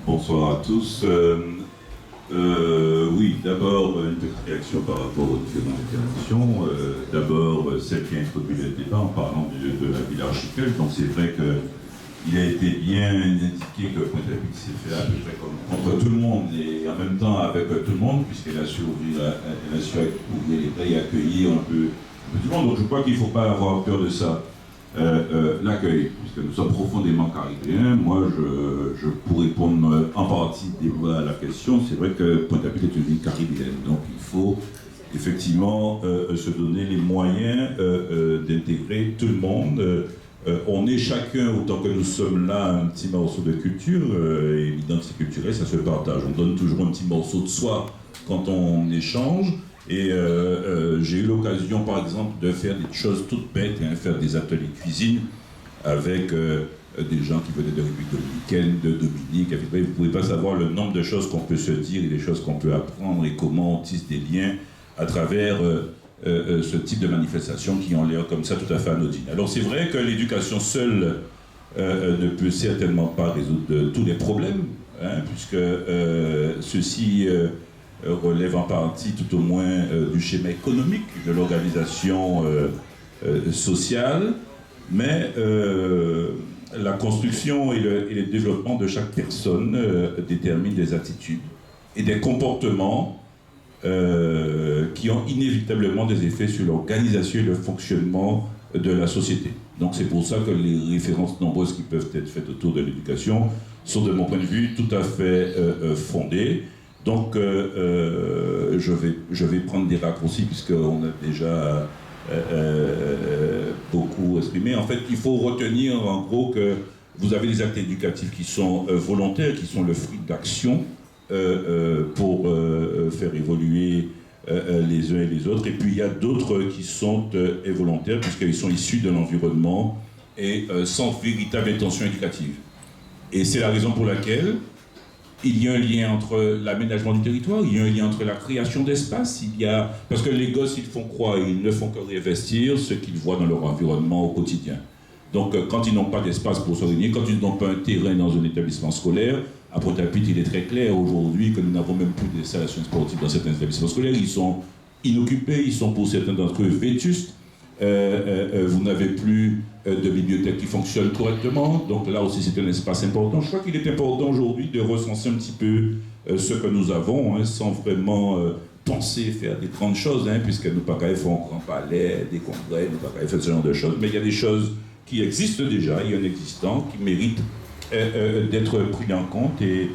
Bonsoir à tous. Oui, d'abord, une petite réaction par rapport aux différentes interventions. D'abord, celle qui a introduit le débat en parlant de la ville archipel. Donc c'est vrai qu'il a été bien indiqué que Pointe-à-Pitre s'est fait à peu près comme contre tout le monde et en même temps avec tout le monde, puisqu'elle a su ouvrir les prêts et accueillir un peu tout le monde. Donc je crois qu'il ne faut pas avoir peur de ça. L'accueil, puisque nous sommes profondément caribéens. Moi, pour répondre en partie à la question, c'est vrai que Pointe-à-Pitre est une ville caribéenne, donc il faut effectivement se donner les moyens d'intégrer tout le monde. On est chacun, autant que nous sommes là, un petit morceau de culture, et l'identité culturelle, ça se partage. On donne toujours un petit morceau de soi quand on échange. Et j'ai eu l'occasion, par exemple, de faire des choses toutes bêtes, faire des ateliers de cuisine avec des gens qui venaient de République dominicaine, de Dominique. Vous ne pouvez pas savoir le nombre de choses qu'on peut se dire et des choses qu'on peut apprendre et comment on tisse des liens à travers ce type de manifestations qui ont l'air comme ça tout à fait anodines. Alors c'est vrai que l'éducation seule ne peut certainement pas résoudre tous les problèmes, puisque ceci relève en partie tout au moins du schéma économique, de l'organisation sociale, mais la construction et le développement de chaque personne déterminent des attitudes et des comportements qui ont inévitablement des effets sur l'organisation et le fonctionnement de la société. Donc c'est pour ça que les références nombreuses qui peuvent être faites autour de l'éducation sont de mon point de vue tout à fait fondées. Donc je vais prendre des raccourcis puisqu'on a déjà beaucoup exprimé. En fait, il faut retenir en gros que vous avez des actes éducatifs qui sont volontaires, qui sont le fruit d'actions pour faire évoluer les uns et les autres. Et puis il y a d'autres qui sont involontaires puisqu'ils sont issus de l'environnement et sans véritable intention éducative. Et c'est la raison pour laquelle il y a un lien entre l'aménagement du territoire, il y a un lien entre la création d'espace, parce que les gosses, ils font croire, ils ne font que réinvestir ce qu'ils voient dans leur environnement au quotidien. Donc quand ils n'ont pas d'espace pour se réunir, quand ils n'ont pas un terrain dans un établissement scolaire, à Pointe-à-Pitre, il est très clair aujourd'hui que nous n'avons même plus d'installations sportives dans certains établissements scolaires, ils sont inoccupés, ils sont pour certains d'entre eux vétustes. Vous n'avez plus de bibliothèque qui fonctionne correctement, donc là aussi c'est un espace important. Je crois qu'il est important aujourd'hui de recenser un petit peu ce que nous avons, sans vraiment penser faire des grandes choses, puisque nous pas faire un grand palais, des congrès, nous pas faire ce genre de choses, mais il y a des choses qui existent déjà, il y a un existant qui mérite d'être pris en compte et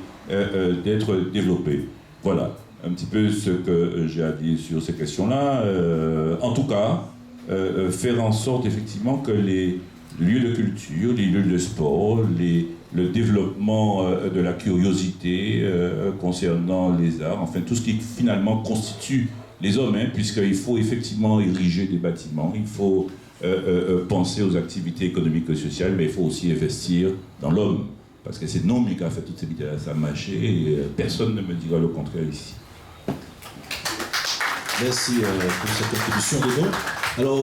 d'être développé. Voilà un petit peu ce que j'ai à dire sur ces questions-là. En tout cas, faire en sorte effectivement que les lieux de culture, les lieux de sport, le développement de la curiosité concernant les arts, enfin tout ce qui finalement constitue les hommes, puisqu'il faut effectivement ériger des bâtiments, il faut penser aux activités économiques et sociales, mais il faut aussi investir dans l'homme, parce que c'est l'homme qui a fait toutes ces vies-là, ça a marché, et personne ne me dira le contraire ici. Merci pour cette contribution, Dédon. Alors,